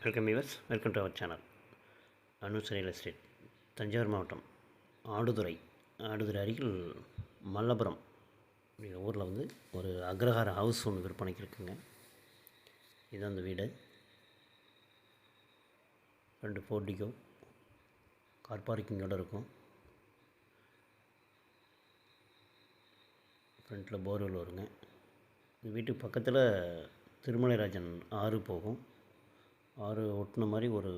Welcome viewers, welcome to our channel. Anu's real estate, Thanjavur மாவட்டம் ஆடுதுறை அருகில் மல்லபுரம் அப்படிங்கிற ஊரில் வந்து ஒரு அக்ரஹார ஹவுஸ் ஒன்று விற்பனைக்கு இருக்குங்க. இதுதான் அந்த வீடு. 2 போர்டிகோ, கார் பார்க்கிங்கோடு இருக்கும். ஃப்ரண்ட்டில் போர்வெல் வருங்க. இந்த வீட்டுக்கு பக்கத்தில் திருமலைராஜன் ஆறு போகும். ஆறு ஒட்டின மாதிரி ஒரு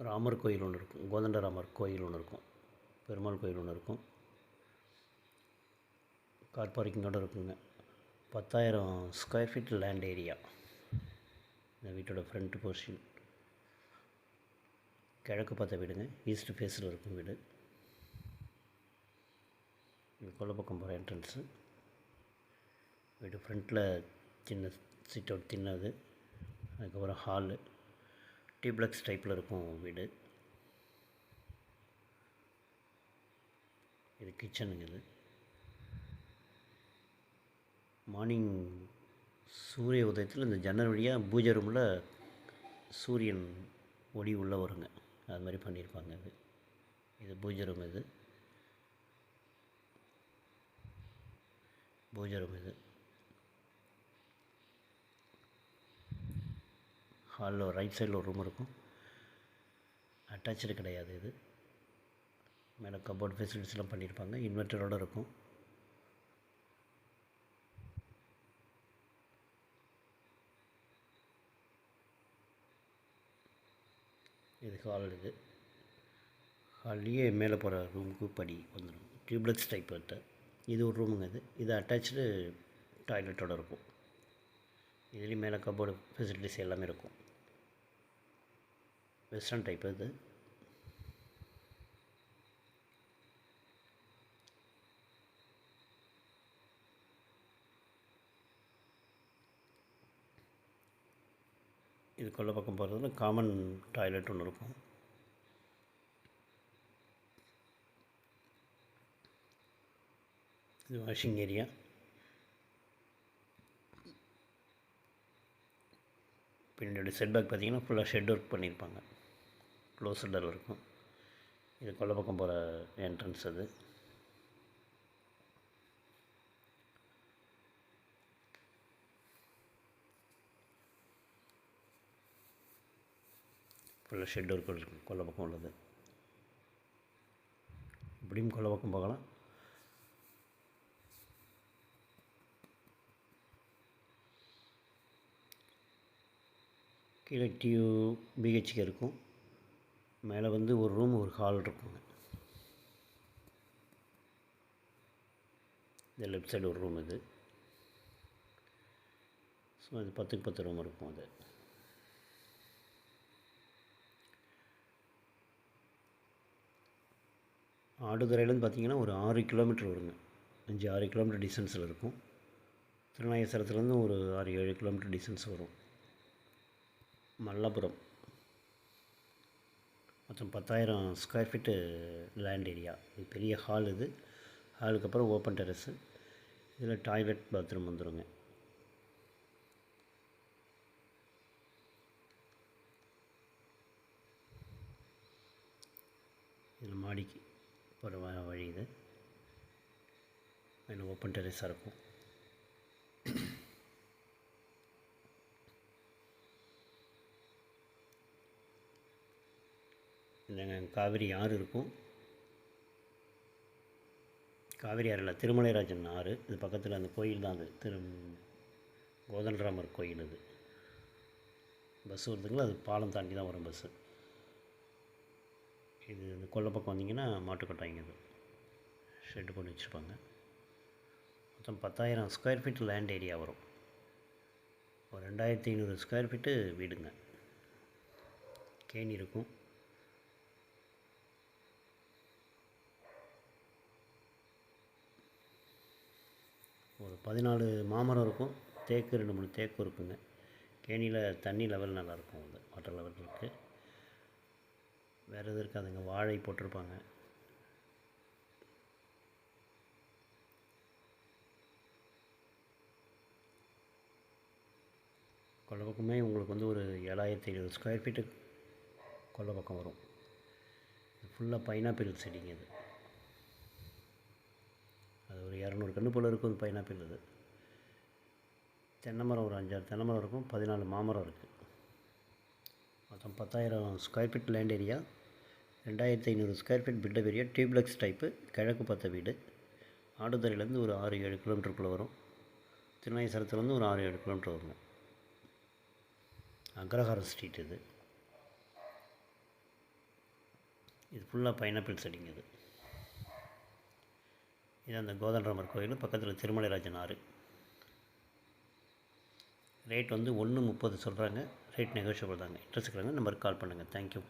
ராமர் கோயில் ஒன்று இருக்கும். கோதண்ட ராமர் கோயில் ஒன்று இருக்கும். பெருமாள் கோயில் ஒன்று இருக்கும். கார் பார்க்கிங்கோடு இருக்குங்க. 10,000 ஸ்கொயர் ஃபீட் லேண்ட் ஏரியா இந்த வீட்டோட ஃப்ரண்ட் போர்ஷன். கிழக்கு பார்த்த வீடுங்க. ஈஸ்ட் ஃபேஸில் இருக்கும் வீடு. இது கொல்லை பக்கம் போகிற என்ட்ரன்ஸு. வீடு ஃப்ரண்ட்டில் சின்ன சிட் அவுட் தின்னது. அதுக்கப்புறம் ஹாலு டிப்ளக்ஸ் டைப்பில் இருக்கும் வீடு. இது கிச்சனுங்க. இது மார்னிங் சூரிய உதயத்தில் இந்த ஜன்னல் வழியாக பூஜை ரூமில் சூரியன் ஒளி உள்ளே வருங்க. அது மாதிரி பண்ணியிருப்பாங்க. இது பூஜை ரூம். இது பூஜை ரூம். இது ஹாலில் ரைட் சைடில் ஒரு ரூம் இருக்கும். அட்டாச்சு கிடையாது. இது மேலே கபோர்ட் ஃபெசிலிட்டிஸ்லாம் பண்ணியிருப்பாங்க. இன்வெர்ட்டரோடு இருக்கும். இது ஹால். இது ஹால்லேயே மேலே போகிற ரூமுக்கு படி வந்துடும். டியூப்ளெக்ஸ் டைப் கிட்ட இது ஒரு ரூமுங்க. இது அட்டாச்சு டாய்லெட்டோடு இருக்கும். இதுலேயும் மேலே கபோர்டு ஃபெசிலிட்டிஸ் எல்லாமே இருக்கும். Western type. இது கொல்லை பக்கம் போகிறதுல காமன் டாய்லெட் ஒன்று இருக்கும். இது வாஷிங் ஏரியா. பின்னாடி செட்பேக் பார்த்திங்கன்னா ஃபுல்லாக ஷெட் ஒர்க் பண்ணியிருப்பாங்க. க்ளோஸ்டர் இருக்கும். இது கொல்லை பக்கம் போகிற என்ட்ரன்ஸ். அது ஃபுல்லாக ஷெட் ஒர்க் இருக்கும் கொல்லை பக்கம் உள்ளது. இப்படியும் கொல்லை பக்கம் போகலாம். கீழே பிஹெச்கே இருக்கும். மேலே வந்து ஒரு ரூம், ஒரு ஹால் இருக்குங்க. இந்த லெஃப்ட் சைடு ஒரு ரூம். இது ஸோ இது 10க்கு 10 ரூம் இருக்கும். அது ஆடுதுறையிலேருந்து பார்த்திங்கன்னா ஒரு 6 கிலோமீட்டர் வருங்க. 5-6 கிலோமீட்டர் டிஸ்டன்ஸில் இருக்கும். திருநாகேஸ்வரத்துலேருந்து ஒரு 6-7 கிலோமீட்டர் டிஸ்டன்ஸ் வரும். மல்லபுரம் மொத்தம் 10,000 ஸ்கொயர் ஃபீட்டு லேண்ட் ஏரியா. இது பெரிய ஹால். இது ஹாலுக்கு அப்புறம் ஓப்பன் டெரஸு. இதில் டாய்லெட், பாத்ரூம் வந்துடுங்க. இதில் மாடிக்கு போகிற வழி. இது மேலே ஓப்பன் டெரஸாக இருக்கும். இல்லைங்க, காவேரி ஆறு இருக்கும். காவேரி ஆறில் திருமலைராஜன் ஆறு. இது பக்கத்தில் அந்த கோயில் தான். அது கோதண்டராமர் கோயில். அது பஸ் வருதுங்களா, அது பாலம் தாண்டி தான் வரும் பஸ்ஸு. இது இந்த கொல்லை பக்கம் வந்தீங்கன்னா மாட்டுக்கொட்டாய்ங்க. அது ஷெட்டு பண்ணி வச்சுருப்பாங்க. மொத்தம் 10,000 ஸ்கொயர் ஃபீட் லேண்ட் ஏரியா வரும். ஒரு 2,500 ஸ்கொயர் ஃபீட்டு வீடுங்க. கேணி இருக்கும். ஒரு 14 மாமரம் இருக்கும். தேக்கு 2-3 தேக்கு இருக்குங்க. கேணியில் தண்ணி லெவல் நல்லாயிருக்கும். அது வாட்டர் லெவல் இருக்குது. வேறு எதுவும் இருக்காதுங்க. வாழை போட்டிருப்பாங்க. கொல்லை பக்கமே உங்களுக்கு வந்து ஒரு 7500 ஸ்கொயர் ஃபீட்டு கொல்லை பக்கம் வரும். இது ஃபுல்லாக பைனாப்பிள் செடிங்க. அது ஒரு 200 கன்று போல் இருக்கும். அது பைனாப்பிள். அது தென்னை மரம் ஒரு 5-6 தென்னை மரம் இருக்கும். 14 மாமரம் இருக்குது. மொத்தம் 10,000 square feet land area, 2500 square feet built up area, duplex type, கிழக்கு பார்த்த வீடு. ஆடுதுறையிலேருந்து ஒரு 6-7 கிலோமீட்டருக்குள்ளே வரும். திருநாகேஸ்வரத்துலேருந்து ஒரு 6-7 கிலோமீட்டர் வரும். அக்ரஹாரம் ஸ்ட்ரீட். இது ஃபுல்லாக பைனாப்பிள் செடிங்க. இது அந்த கோதண்டராமர் கோயில் பக்கத்தில் திருமலைராஜன் ஆறு. ரேட் வந்து 1.30 சொல்கிறாங்க. ரேட் நெகோஷியபிள் தாங்க. இன்ட்ரெஸ்ட் இருக்கிறாங்க நம்பருக்கு கால் பண்ணுங்கள். தேங்க்யூ.